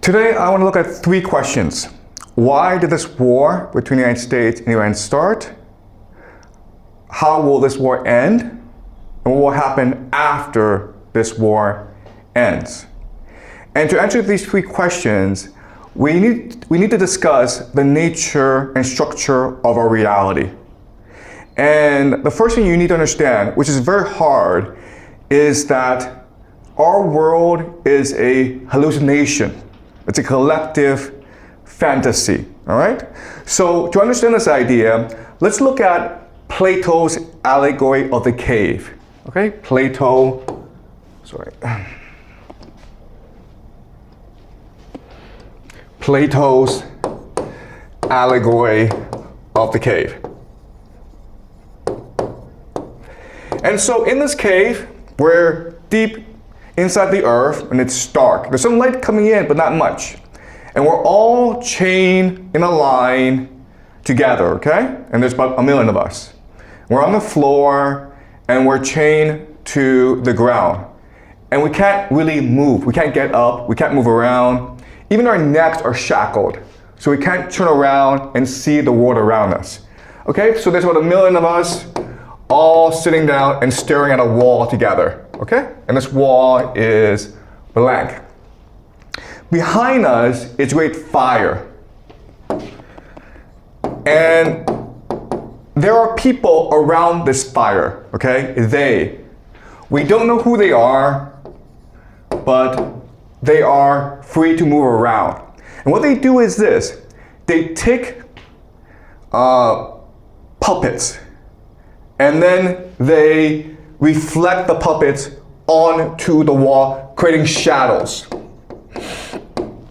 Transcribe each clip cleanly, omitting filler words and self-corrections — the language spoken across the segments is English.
Today, I want to look at three questions. Why did this war between the United States and Iran start? How will this war end? And what will happen after this war ends? And to answer these three questions, we need to discuss the nature and structure of our reality. And the first thing you need to understand, which is very hard, is that our world is a hallucination. It's a collective fantasy, all right? So to understand this idea, let's look at Plato's allegory of the cave, okay? Plato's allegory of the cave. And so in this cave, we're deep inside the earth and it's dark. There's some light coming in, but not much. And we're all chained in a line together, okay? And there's about 1 million of us. We're on the floor and we're chained to the ground. And we can't really move. We can't get up, we can't move around. Even our necks are shackled. So we can't turn around and see the world around us. Okay, so there's about 1 million of us all sitting down and staring at a wall together, okay? And this wall is blank. Behind us is great fire. And there are people around this fire, okay? We don't know who they are, but they are free to move around. And what they do is this. They take puppets, and then they reflect the puppets onto the wall, creating shadows.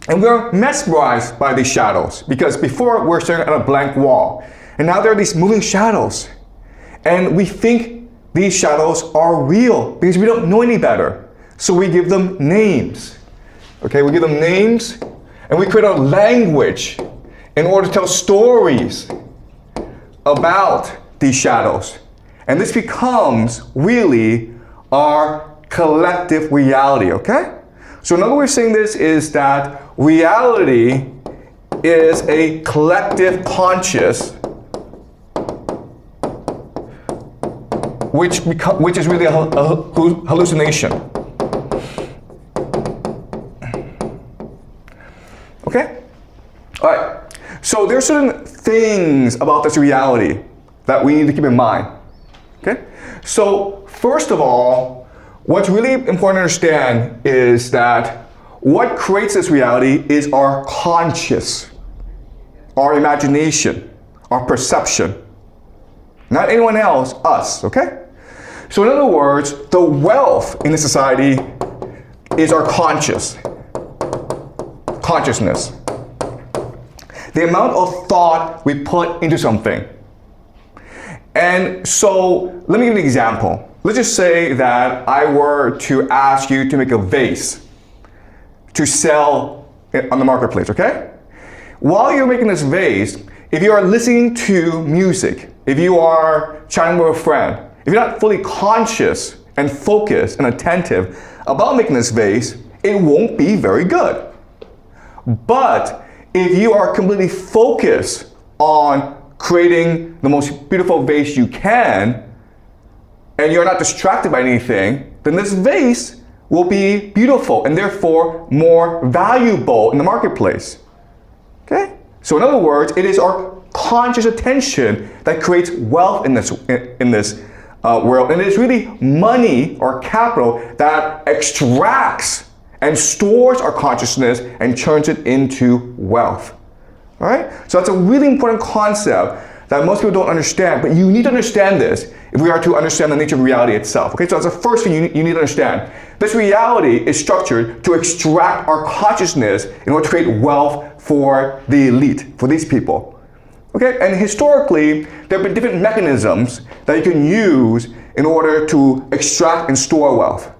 And we're mesmerized by these shadows because before we're staring at a blank wall, and now there are these moving shadows. And we think these shadows are real because we don't know any better. So we give them names. Okay, we give them names and we create a language in order to tell stories about these shadows. And this becomes really our collective reality, okay? So another way of saying this is that reality is a collective conscious which is really a hallucination. Okay? All right. So there are certain things about this reality that we need to keep in mind. Okay? So first of all, what's really important to understand is that what creates this reality is our conscious, our imagination, our perception. Not anyone else, us, okay? So in other words, the wealth in the society is our consciousness. The amount of thought we put into something. And so let me give you an example. Let's just say that I were to ask you to make a vase to sell on the marketplace, okay? While you're making this vase, if you are listening to music, if you are chatting with a friend, if you're not fully conscious and focused and attentive about making this vase, it won't be very good. But if you are completely focused on creating the most beautiful vase you can, and you're not distracted by anything, then this vase will be beautiful and therefore more valuable in the marketplace. Okay? So in other words, it is our conscious attention that creates wealth in this world. And it is really money or capital that extracts and stores our consciousness and turns it into wealth. All right? So that's a really important concept that most people don't understand, but you need to understand this if we are to understand the nature of reality itself. Okay, so that's the first thing you need to understand. This reality is structured to extract our consciousness in order to create wealth for the elite, for these people. Okay, and historically, there have been different mechanisms that you can use in order to extract and store wealth.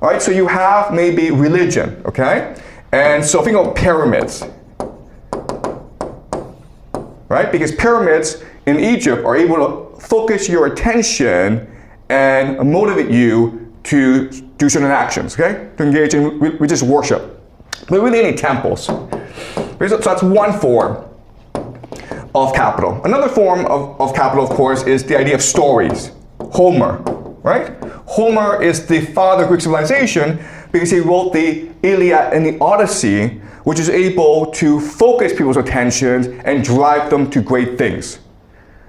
All right, so you have maybe religion, okay? And so think of pyramids, right? Because pyramids in Egypt are able to focus your attention and motivate you to do certain actions, okay? To engage in religious worship. but really any temples. So that's one form of capital. Another form of capital, of course, is the idea of stories. Homer, right? Homer is the father of Greek civilization because he wrote the Iliad and the Odyssey, which is able to focus people's attention and drive them to great things.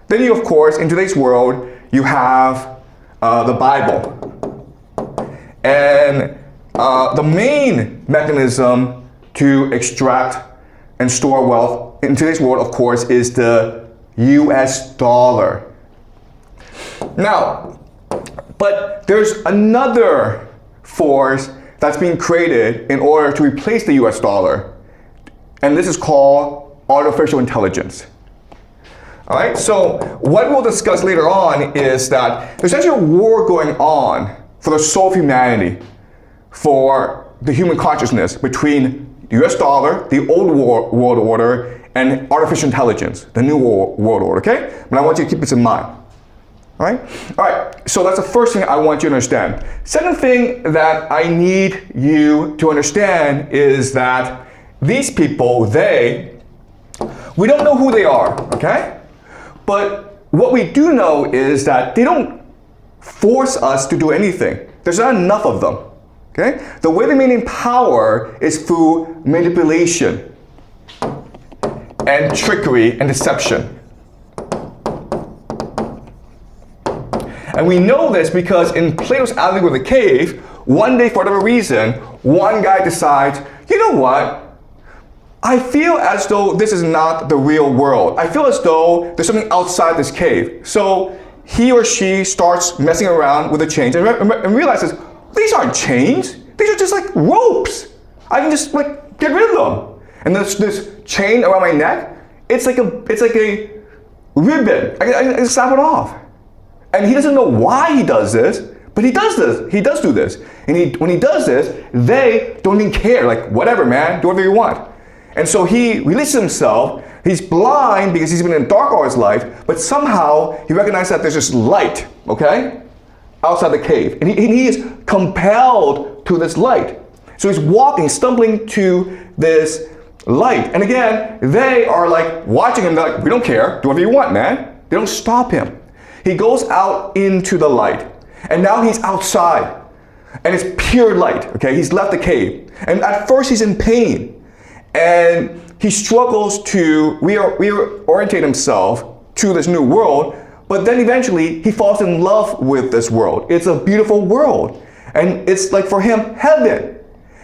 Then you, of course, in today's world, you have the Bible. And the main mechanism to extract and store wealth in today's world, of course, is the US dollar. Now, but there's another force that's being created in order to replace the US dollar, and this is called artificial intelligence. All right, so what we'll discuss later on is that there's actually a war going on for the soul of humanity, for the human consciousness between the US dollar, the old world order, and artificial intelligence, the new world order, okay? But I want you to keep this in mind. All right, so that's the first thing I want you to understand. Second thing that I need you to understand is that these people, we don't know who they are, okay? But what we do know is that they don't force us to do anything. There's not enough of them, okay? The way they maintain power is through manipulation and trickery and deception. And we know this because in Plato's allegory of the cave, one day, for whatever reason, one guy decides, you know what? I feel as though this is not the real world. I feel as though there's something outside this cave. So he or she starts messing around with the chains and realizes, these aren't chains. These are just like ropes. I can just like get rid of them. And this chain around my neck, it's like a ribbon. I can snap it off. And he doesn't know why he does this, but he does this. He does do this. And when he does this, they don't even care. Like, whatever, man, do whatever you want. And so he releases himself. He's blind because he's been in the dark all his life, but somehow he recognizes that there's this light, okay, outside the cave. And he is compelled to this light. So he's walking, stumbling to this light. And again, they are like watching him. They're like, we don't care. Do whatever you want, man. They don't stop him. He goes out into the light, and now he's outside, and it's pure light, okay? He's left the cave, and at first he's in pain, and he struggles to reorientate himself to this new world, but then eventually he falls in love with this world. It's a beautiful world, and it's like for him, heaven.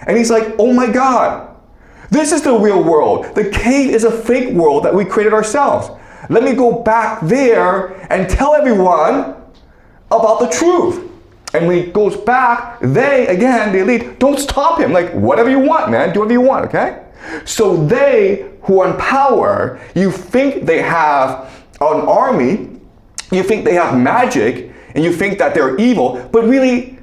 And he's like, oh my God, this is the real world. The cave is a fake world that we created ourselves. Let me go back there and tell everyone about the truth. And when he goes back, the elite, don't stop him. Like, whatever you want, man, do whatever you want, okay? So they who are in power, you think they have an army, you think they have magic, and you think that they're evil, but really,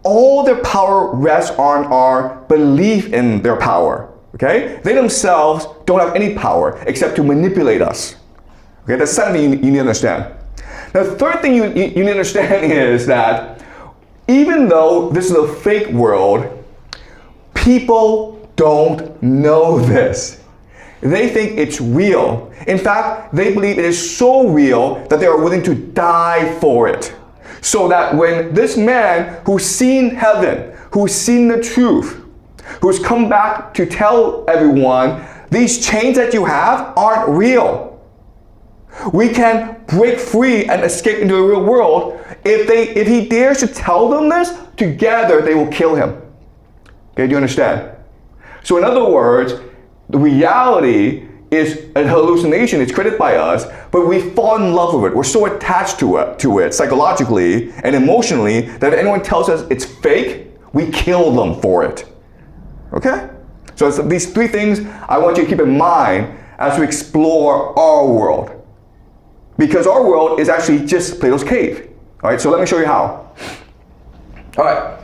all their power rests on our belief in their power, okay? They themselves don't have any power except to manipulate us. Okay, that's the second thing you need to understand. Now, the third thing you need to understand is that even though this is a fake world, people don't know this. They think it's real. In fact, they believe it is so real that they are willing to die for it. So that when this man who's seen heaven, who's seen the truth, who's come back to tell everyone, these chains that you have aren't real. We can break free and escape into the real world. If he dares to tell them this, together they will kill him. Okay, do you understand? So in other words, the reality is a hallucination. It's created by us, but we fall in love with it. We're so attached to it psychologically and emotionally that if anyone tells us it's fake, we kill them for it. Okay? So it's these three things I want you to keep in mind as we explore our world. Because our world is actually just Plato's cave. All right, so let me show you how. All right,